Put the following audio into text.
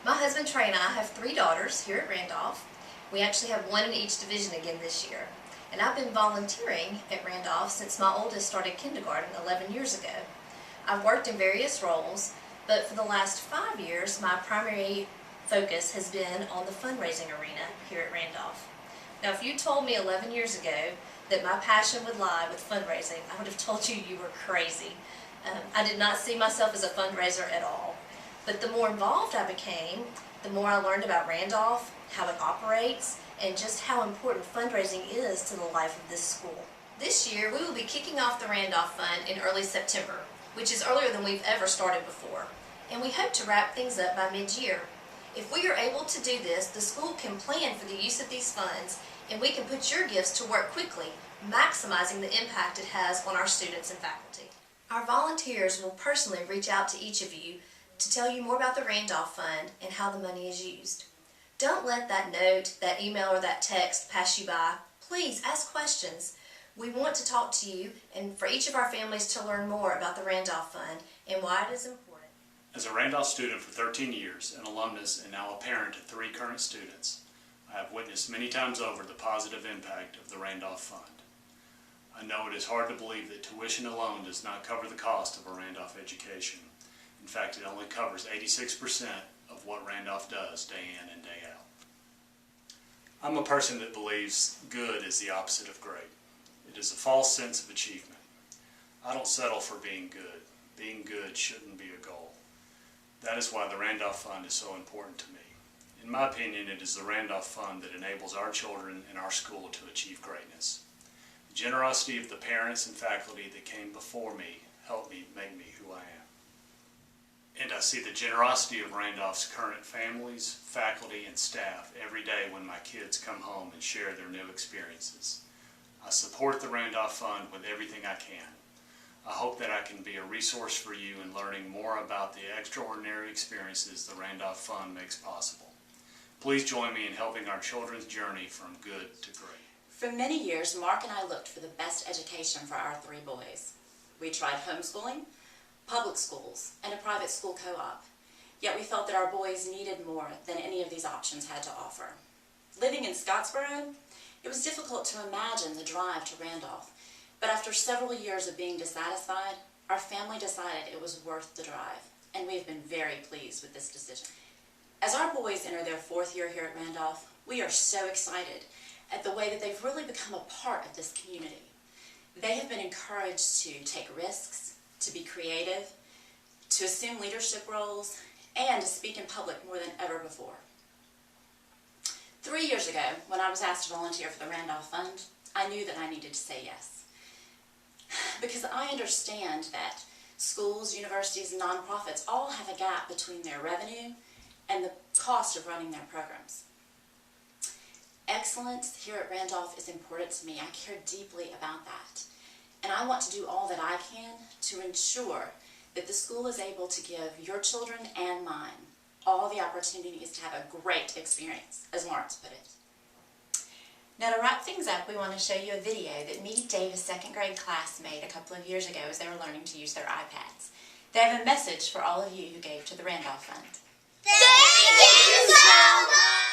My husband Trey and I have 3 daughters here at Randolph. We actually have 1 in each division again this year. And I've been volunteering at Randolph since my oldest started kindergarten 11 years ago. I've worked in various roles, but for the last 5 years, my primary focus has been on the fundraising arena here at Randolph. Now, if you told me 11 years ago that my passion would lie with fundraising, I would have told you you were crazy. I did not see myself as a fundraiser at all. But the more involved I became, the more I learned about Randolph, how it operates, and just how important fundraising is to the life of this school. This year, we will be kicking off the Randolph Fund in early September, which is earlier than we've ever started before. And we hope to wrap things up by mid-year. If we are able to do this, the school can plan for the use of these funds, and we can put your gifts to work quickly, maximizing the impact it has on our students and faculty. Our volunteers will personally reach out to each of you to tell you more about the Randolph Fund and how the money is used. Don't let that note, that email, or that text pass you by. Please ask questions. We want to talk to you and for each of our families to learn more about the Randolph Fund and why it is important. As a Randolph student for 13 years, an alumnus, and now a parent to 3 current students, I have witnessed many times over the positive impact of the Randolph Fund. I know it is hard to believe that tuition alone does not cover the cost of a Randolph education. In fact, it only covers 86% of what Randolph does day in and day out. I'm a person that believes good is the opposite of great. It is a false sense of achievement. I don't settle for being good. Being good shouldn't be a goal. That is why the Randolph Fund is so important to me. In my opinion, it is the Randolph Fund that enables our children and our school to achieve greatness. The generosity of the parents and faculty that came before me helped me make me who I am. And I see the generosity of Randolph's current families, faculty, and staff every day when my kids come home and share their new experiences. I support the Randolph Fund with everything I can. I hope that I can be a resource for you in learning more about the extraordinary experiences the Randolph Fund makes possible. Please join me in helping our children's journey from good to great. For many years, Mark and I looked for the best education for our 3 boys. We tried homeschooling, public schools, and a private school co-op. Yet we felt that our boys needed more than any of these options had to offer. Living in Scottsboro, it was difficult to imagine the drive to Randolph, but after several years of being dissatisfied, our family decided it was worth the drive, and we have been very pleased with this decision. As our boys enter their 4th year here at Randolph, we are so excited at the way that they've really become a part of this community. They have been encouraged to take risks, to be creative, to assume leadership roles, and to speak in public more than ever before. 3 years ago, when I was asked to volunteer for the Randolph Fund, I knew that I needed to say yes. Because I understand that schools, universities, and nonprofits all have a gap between their revenue and the cost of running their programs. Excellence here at Randolph is important to me. I care deeply about that. And I want to do all that I can to ensure that the school is able to give your children and mine all the opportunities to have a great experience, as Lawrence put it. Now, to wrap things up, we want to show you a video that me, Dave's 2nd grade class made a couple of years ago as they were learning to use their iPads. They have a message for all of you who gave to the Randolph Fund. Thank you so much!